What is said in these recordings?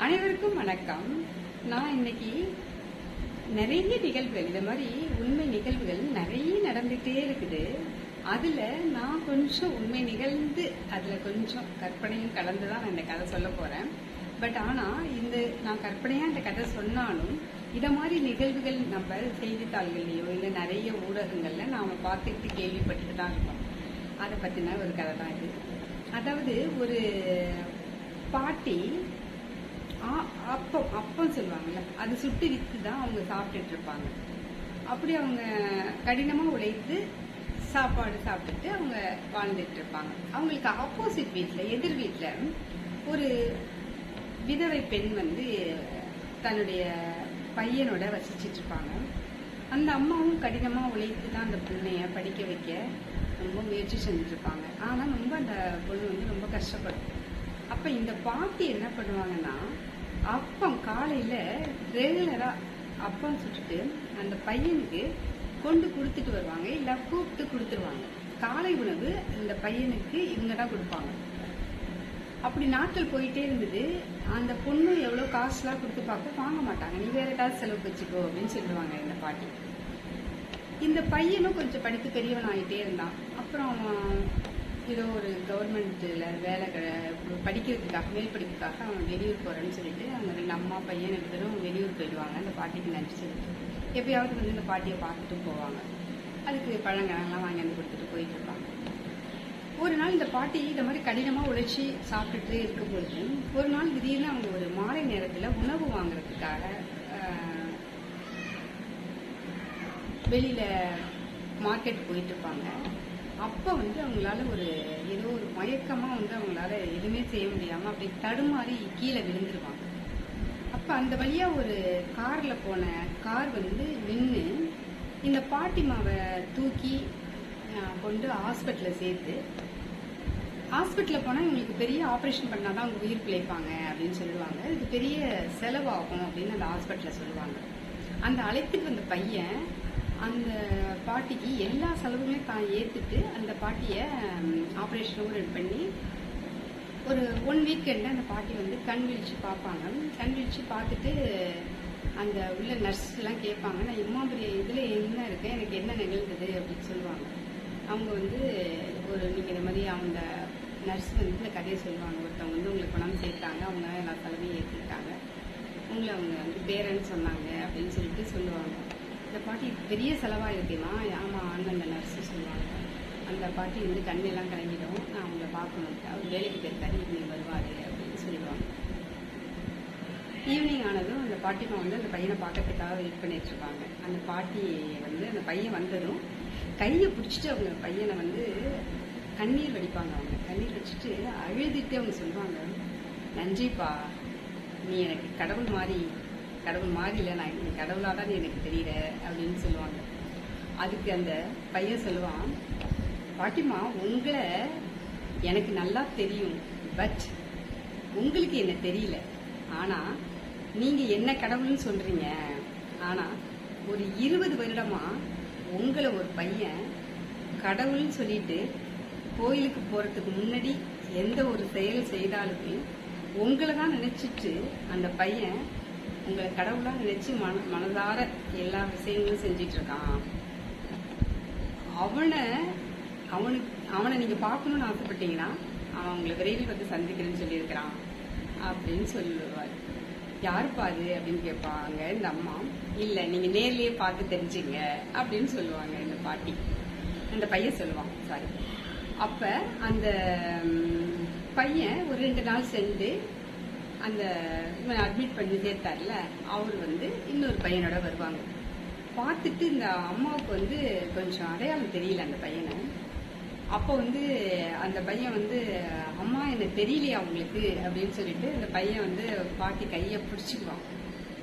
அனைவருக்கும் வணக்கம். நான் இன்னைக்கு நிறைய நிகழ்வுகள், இந்த மாதிரி உண்மை நிகழ்வுகள் நிறைய நடந்துகிட்டே இருக்குது. அதுல நான் கொஞ்சம் உண்மை நிகழ்ந்து அதுல கொஞ்சம் கற்பனையும் கலந்துதான் நான் இந்த கதை சொல்ல போறேன். பட் ஆனா நான் கற்பனையா இந்த கதை சொன்னாலும் இத மாதிரி நிகழ்வுகள் நம்ம செய்தித்தாள்கள்லயோ இல்ல நிறைய ஊடகங்கள்ல நாம பார்த்துக்கிட்டு கேள்விப்பட்டுட்டு தான் இருக்கோம். அதை பத்தின ஒரு கதை தான் இது. அதாவது ஒரு பாட்டி அப்பம் சொல்லுவாங்கல்ல, அது சுட்டு வித்து தான் அவங்க சாப்பிட்டுட்டு இருப்பாங்க. அப்படி அவங்க கடினமா உழைத்து சாப்பாடு சாப்பிட்டுட்டு அவங்க வாழ்ந்துட்டு இருப்பாங்க. அவங்களுக்கு ஆப்போசிட் வீட்டுல, எதிர் வீட்டுல ஒரு விதவை பெண் தன்னுடைய பையனோட வசிச்சிட்டு இருப்பாங்க. அந்த அம்மாவும் கடினமா உழைத்து தான் அந்த பிள்ளைய படிக்க வைக்க ரொம்ப முயற்சி செஞ்சுட்டு இருப்பாங்க. ஆனா ரொம்ப அந்த பொண்ணு ரொம்ப கஷ்டப்படும். அப்ப இந்த பாட்டி என்ன பண்ணுவாங்கன்னா, அப்பம் காலையில ரெகுலரா அப்பம் சுட்டுட்டு அந்த பையனுக்கு கொண்டு கொடுத்துட்டு வருவாங்க, இல்ல கூப்பிட்டு கொடுத்துருவாங்க. காலை உணவு இந்த பையனுக்கு இவங்க தான் கொடுப்பாங்க. அப்படி நாட்கள் போயிட்டே இருந்தது. அந்த பொண்ணு எவ்வளவு காசுலாம் கொடுத்து பார்க்க வாங்க மாட்டாங்க. நீ வேற ஏதாவது செலவுக்கு வச்சுக்கோ அப்படின்னு சொல்லுவாங்க இந்த பாட்டி. இந்த பையனும் கொஞ்சம் படித்து பெரியவன் ஆகிட்டே இருந்தான். அப்புறம் ஏதோ ஒரு கவர்மெண்ட்ல வேலை படிக்கிறதுக்காக, மேல் படிப்புக்காக அவன் வெளியூர் போறேன்னு சொல்லிட்டு அவங்க ரெண்டு அம்மா பையன் 2 பேரும் வெளியூர் போயிடுவாங்க. அந்த பாட்டிக்கு நன்றி சொல்லிட்டு எப்பயாவது இந்த பாட்டியை பார்த்துட்டு போவாங்க. அதுக்கு பழங்கள்லாம் வாங்கி வந்து கொடுத்துட்டு போயிட்டு இருப்பாங்க. ஒரு நாள் இந்த பாட்டி இந்த மாதிரி கடினமா உழைச்சி சாப்பிட்டுட்டு இருக்கும் பொழுது ஒரு நாள் திடீர்னு அவங்க ஒரு மாலை நேரத்துல உணவு வாங்குறதுக்காக வெளியில மார்க்கெட் போயிட்டு இருப்பாங்க. அப்ப அவங்களால ஏதோ ஒரு மயக்கமா அவங்களால எதுவுமே செய்ய முடியாம அப்படி தடுமாறி கீழே விழுந்துருவாங்க. அப்ப அந்த வழியா ஒரு கார்ல போன கார் நின்று இந்த பாட்டிமாவை தூக்கி கொண்டு ஹாஸ்பிட்டல்ல சேர்த்து, ஹாஸ்பிட்டல்ல போனா இவங்களுக்கு பெரிய ஆபரேஷன் பண்ணாதான் அவங்க உயிர் பிழைப்பாங்க அப்படின்னு சொல்லுவாங்க. இது பெரிய செலவாகும் அப்படின்னு அந்த ஹாஸ்பிட்டல்ல சொல்லுவாங்க. அந்த அழைத்துட்டு வந்த பையன் அந்த பாட்டிக்கு எல்லா செலவுகளையும் தான் ஏத்துட்டு அந்த பாட்டிய ஆபரேஷனும் ரெடி பண்ணி ஒரு 1 வீக்கெண்ட் அந்த பாட்டி கண் விழிச்சு பார்ப்பாங்க. கண் விழிச்சு பார்த்துட்டு அந்த உள்ள நர்ஸ் எல்லாம் கேட்பாங்க, நான் இம்மா பெரிய இதுல என்ன இருக்கேன், எனக்கு என்ன நிகழ்ந்தது அப்படின்னு சொல்லுவாங்க. அவங்க நீங்க இந்த மாதிரி அவங்க நர்ஸ் இந்த கதையை சொல்லுவாங்க. ஒருத்தவங்க உங்களுக்கு பணம் சேர்த்தாங்க, அவங்க எல்லா செலவையும் ஏற்றுக்கிட்டாங்க, உங்களை அவங்க பேரன்னு சொன்னாங்க அப்படின்னு சொல்லிட்டு சொல்லுவாங்க. இந்த பாட்டி பெரிய செலவா இருக்குமா? ஆமா அந்த நர்ஸ் சொல்லுவாங்க. அந்த பாட்டி கண்ணெல்லாம் கலங்கிடும், நான் அவங்கள பார்க்கணும், அவர் வேலைக்கு போயிருக்காரு, ஈவினிங் வருவாரு அப்படின்னு சொல்லிடுவாங்க. ஈவினிங் ஆனதும் அந்த பாட்டிமா அந்த பையனை பார்க்கறதுக்காக வெயிட் பண்ணிட்டு இருப்பாங்க. அந்த பாட்டி அந்த பையன் வந்ததும் கையை பிடிச்சிட்டு அவங்க பையனை கண்ணீர் வடிப்பாங்க. அவங்க கண்ணீர் வச்சுட்டு அழுதுட்டு அவங்க சொல்லுவாங்க, நன்றிப்பா, நீ எனக்கு கடவுள் மாதிரி இல்லை, நான் நீ கடவுளாதான் எனக்கு தெரியல அப்படின்னு சொல்லுவாங்க. அதுக்கு அந்த பையன் சொல்லுவான், பாட்டிமா, உங்களை எனக்கு நல்லா தெரியும், பட் உங்களுக்கு என்ன தெரியல. ஆனா நீங்க என்ன கடவுள்னு சொல்றீங்க. ஆனா ஒரு 20 வருடமா உங்களை ஒரு பையன் கடவுள்னு சொல்லிட்டு கோயிலுக்கு போறதுக்கு முன்னாடி எந்த ஒரு செயல் செய்தாலுமே உங்களை தான் நினைச்சிட்டு அந்த பையன் உங்களை கடவுளா நினைச்சு மனதார எல்லா விஷயங்களும் செஞ்சிட்டு இருக்கான். அவனை நீங்க பார்க்கணும்னு ஆசைப்பட்டீங்கன்னா அவன் உங்களை விரைவில் சந்திக்கிறேன்னு சொல்லியிருக்கிறான் அப்படின்னு சொல்லுவாரு. யாருப்பா அது அப்படின்னு கேட்பாங்க இந்த அம்மா. இல்ல, நீங்க நேர்லயே பார்த்து தெரிஞ்சுங்க அப்படின்னு சொல்லுவாங்க இந்த பாட்டி. அந்த பையன் சொல்லுவான், சாரி. அப்ப அந்த பையன் ஒரு 2 நாள் சென்று அந்த அட்மிட் பண்ணி சேர்த்தார்ல, அவர் இன்னொரு பையனோட வருவாங்க. பார்த்துட்டு இந்த அம்மாவுக்கு கொஞ்சம் அடையாளம் தெரியல அந்த பையனை. அப்போ அந்த பையன் அம்மா என்ன தெரியலையா உங்களுக்கு அப்படின்னு சொல்லிட்டு அந்த பையன் பாட்டி கையை பிடிச்சிக்குவான்.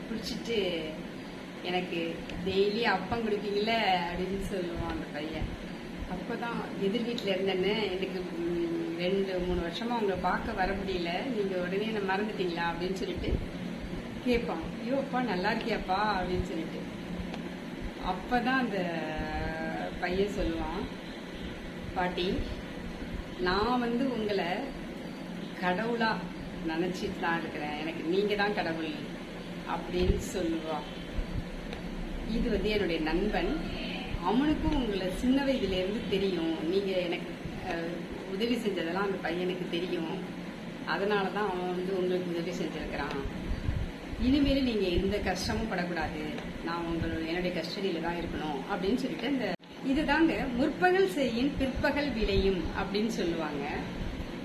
பிடிச்சிட்டு, எனக்கு டெய்லி அப்பம் கொடுப்பீங்கள அப்படின்னு சொல்லுவான் அந்த பையன். அப்பதான் எதிர் வீட்டுல இருந்தேன்னு, எனக்கு 2-3 வருஷமா உங்களை பார்க்க வர முடியல, நீங்க உடனே என்ன மறந்துட்டீங்களா அப்படின்னு சொல்லிட்டு கேட்பான். ஐயோ அப்பா, நல்லா இருக்கியாப்பா அப்படின்னு சொல்லிட்டு. அப்பதான் அந்த பையன் சொல்லுவான், பாட்டி, நான் உங்களை கடவுளா நினைச்சிட்டு தான் இருக்கிறேன், எனக்கு நீங்க தான் கடவுள் அப்படின்னு சொல்லுவான். இது என்னுடைய நண்பன். அவனுக்கும் உங்களை சின்ன வயதுல இருந்து தெரியும். நீங்க எனக்கு உதவி செஞ்சதெல்லாம் அந்த பையனுக்கு தெரியும். அதனாலதான் அவன் உங்களுக்கு உதவி செஞ்சிருக்கிறான். இனிமேல் நீங்க எந்த கஷ்டமும் படக்கூடாது, நான் என்னுடைய கஸ்டடியில தான் இருக்கணும் அப்படின்னு சொல்லிட்டு இந்த இதுதாங்க முற்பகல் செய்யும் பிற்பகல் விளையும் அப்படின்னு சொல்லுவாங்க.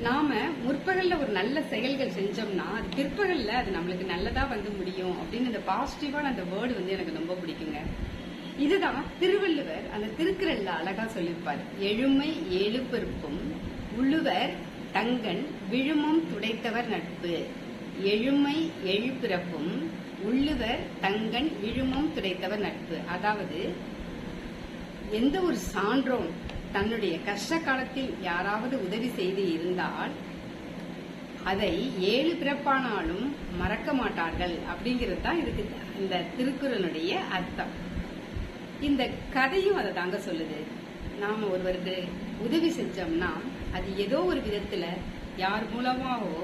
நாம முற்பகல்ல ஒரு நல்ல செயல்கள் செஞ்சோம்னா அது பிற்பகல்ல அது நம்மளுக்கு நல்லதா முடியும் அப்படின்னு இந்த பாசிட்டிவான அந்த வேர்டு எனக்கு ரொம்ப பிடிக்குங்க. இதுதான் திருவள்ளுவர் அந்த திருக்குறள்ல அழகா சொல்லியிருப்பார். எழுமை ஏழு பெருப்பும் உள்ளுவர் தங்கன் விழுமம் துடைத்தவர் நட்பு. எழுமை எழு பிறப்பும் உள்ளுவர் தங்கன் விழுமம் துடைத்தவர் நட்பு. அதாவது எந்த ஒரு சான்றோன் தன்னுடைய கஷ்ட காலத்தில் யாராவது உதவி செய்து இருந்தால் அதை 7 பிறப்பானாலும் மறக்க மாட்டார்கள் அப்படிங்கிறது தான் இதுக்கு இந்த திருக்குறளுடைய அர்த்தம். இந்த கதையும் அதை தாங்க சொல்லுது. நாம ஒருவருக்கு உதவி செஞ்சோம்னா அது ஏதோ ஒரு விதத்துல யார் மூலமாவோ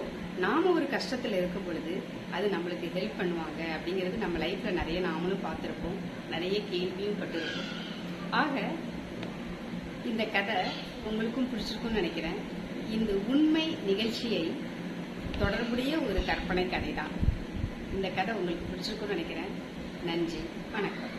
நாம ஒரு கஷ்டத்துல இருக்கும் பொழுது அது நம்மளுக்கு ஹெல்ப் பண்ணுவாங்க அப்படிங்கிறது நம்ம லைஃப்ல நிறைய நாமளும் பார்த்திருப்போம், நிறைய கேள்வியும் பட்டிருப்போம். ஆக இந்த கதை உங்களுக்கும் பிடிச்சிருக்கும்னு நினைக்கிறேன். இந்த உண்மை நிகழ்ச்சியை தொடர்புடைய ஒரு கற்பனை கதை தான். இந்த கதை உங்களுக்கு பிடிச்சிருக்கும்னு நினைக்கிறேன். நன்றி, வணக்கம்.